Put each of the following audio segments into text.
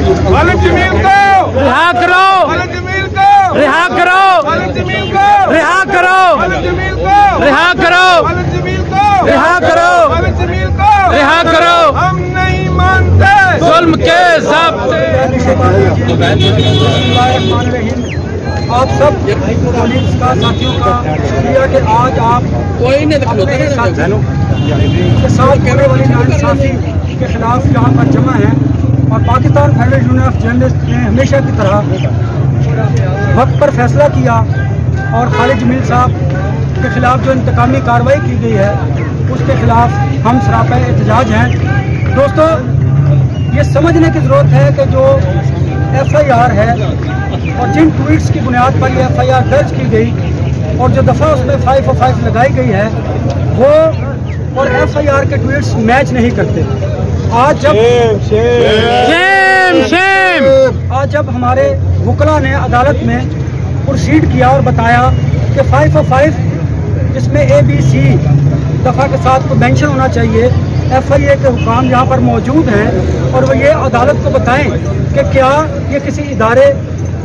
खालिद जमील को रिहा करो, खालिद जमील को रिहा करो, खालिद जमील को रिहा करो, खालिद जमील को रिहा करो, खालिद जमील को रिहा करो, खालिद जमील को रिहा करो। हम नहीं मानते जुल्म के ज़ब्त। आप सब पुलिस का साथियों का शुक्रिया कि आज आप अपने साथियों के साथ होने वाली नाइंसाफी के खिलाफ यहाँ पर जमा हैं और Pakistan federation union of journalist ने हमेशा की तरह वक्त पर फैसला किया और खालिद जमील साहब के खिलाफ जो इंतकामी कार्रवाई की गई है उसके खिलाफ हम सरापा एहतजाज हैं। दोस्तों, ये समझने की ज़रूरत है कि जो FIR है और जिन ट्वीट्स की बुनियाद पर ये FIR दर्ज की गई और जो दफ़ा उसमें 505 लगाई गई है वो और FIR के ट्वीट्स मैच नहीं करते। आज जब हमारे वकला ने अदालत में प्रोसीड किया और बताया कि 505 जिसमें ABC दफ़ा के साथ को मेंशन होना चाहिए, FIA के हुकाम यहाँ पर मौजूद हैं और वो ये अदालत को बताएं कि क्या ये किसी इदारे,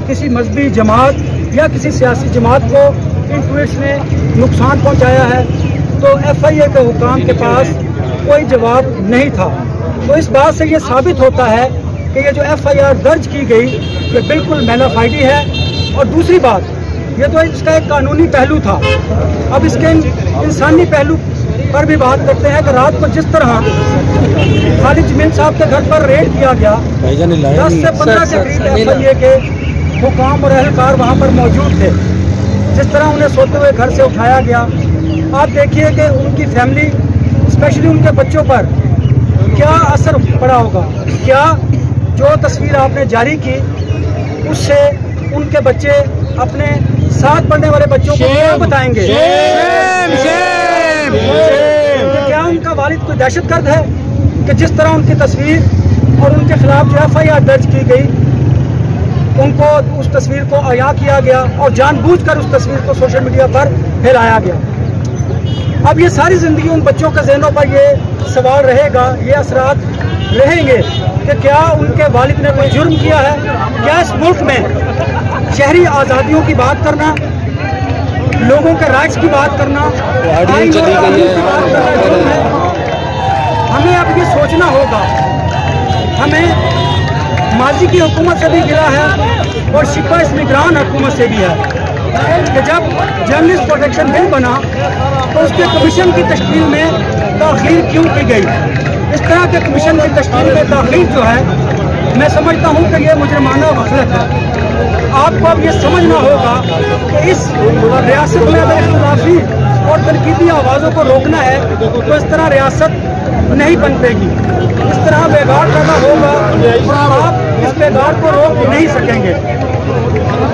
किसी मजहबी जमात या किसी सियासी जमात को इन ट्वीट्स ने नुकसान पहुँचाया है, तो FIA के हुकाम के पास कोई जवाब नहीं था। तो इस बात से ये साबित होता है कि ये जो FIR दर्ज की गई ये बिल्कुल मैलाफाइडी है। और दूसरी बात, ये तो इसका एक कानूनी पहलू था, अब इसके इंसानी पहलू पर भी बात करते हैं कि रात को जिस तरह खालिद जमील साहब के घर पर रेड किया गया, 10 से 15 के करीब FIA के हुकाम और एहलकार वहाँ पर मौजूद थे। जिस तरह उन्हें सोते हुए घर से उठाया गया, आप देखिए कि उनकी फैमिली, स्पेशली उनके बच्चों पर क्या असर पड़ा होगा। क्या जो तस्वीर आपने जारी की उससे उनके बच्चे अपने साथ पढ़ने वाले बच्चों को क्या बताएंगे? क्या उनका वालिद कोई दहशतगर्द है कि जिस तरह उनकी तस्वीर और उनके खिलाफ जो FIR दर्ज की गई, उनको उस तस्वीर को आया किया गया और जानबूझकर उस तस्वीर को सोशल मीडिया पर फैलाया गया। अब ये सारी ज़िंदगी उन बच्चों के ज़हनों पर ये सवाल रहेगा, ये असरात रहेंगे कि क्या उनके वालिद ने कोई जुर्म किया है? क्या इस मुल्क में शहरी आज़ादियों की बात करना, लोगों के राइट्स की बात करना, आइन और कानून की बात करना जुर्म है? हमें अब ये सोचना होगा। हमें माजी की हुकूमत से भी गिला है और शिपा इस निगरान हुकूमत से भी है कि जब जर्नलिस्ट प्रोटेक्शन बिल बना तो उसके कमीशन की तश्कील में ताख़ीर क्यों की गई? इस तरह के कमीशन की तश्कील में ताख़ीर जो है, मैं समझता हूँ कि ये मुजरमाना गफलत है। आपको अब ये समझना होगा कि इस रियासत में अगर इख्तिलाफी और तनकीदी आवाज़ों को रोकना है तो इस तरह रियासत नहीं बन पाएगी। इस तरह बेगार पैदा होगा और आप इस बेगार को रोक नहीं सकेंगे।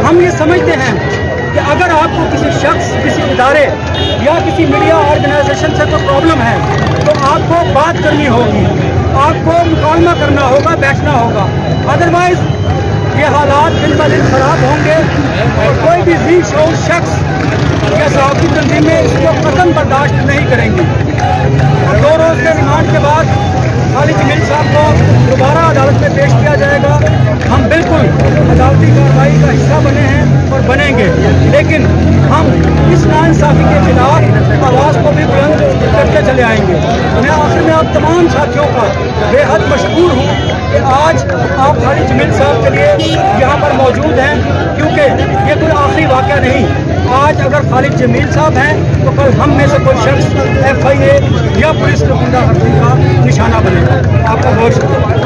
हम ये समझते हैं कि अगर आपको किसी शख्स, किसी इदारे या किसी मीडिया ऑर्गेनाइजेशन से कोई प्रॉब्लम है तो आपको बात करनी होगी, आपको मुकालमा करना होगा, बैठना होगा। अदरवाइज ये हालात दिन ब दिन खराब होंगे और कोई भी ज़ी शऊर शख्स या सहाफ़ी तंजीमें इसको कतई बर्दाश्त नहीं करेंगी। 2 रोज़ के रिमांड के बाद खालिद जमील साहब को दोबारा अदालत में पेश किया जाएगा। हम बिल्कुल अदालती कार्रवाई का हिस्सा बने हैं और बनेंगे, लेकिन हम इस नाइंसाफ़ी के खिलाफ आवाज़ को भी बुलंद करके चले आएंगे। मैं आखिर में आप तमाम साथियों का बेहद मशकूर हूँ कि आज आप खालिद जमील साहब के लिए यहाँ पर मौजूद हैं, क्योंकि ये कोई आखिरी वाक़या नहीं। आज अगर खालिद जमील साहब हैं तो कल हम में से कोई शख्स FIA या पुलिस के गुंडागर्दी का निशाना बनेगा। आपका बहुत शुक्रिया।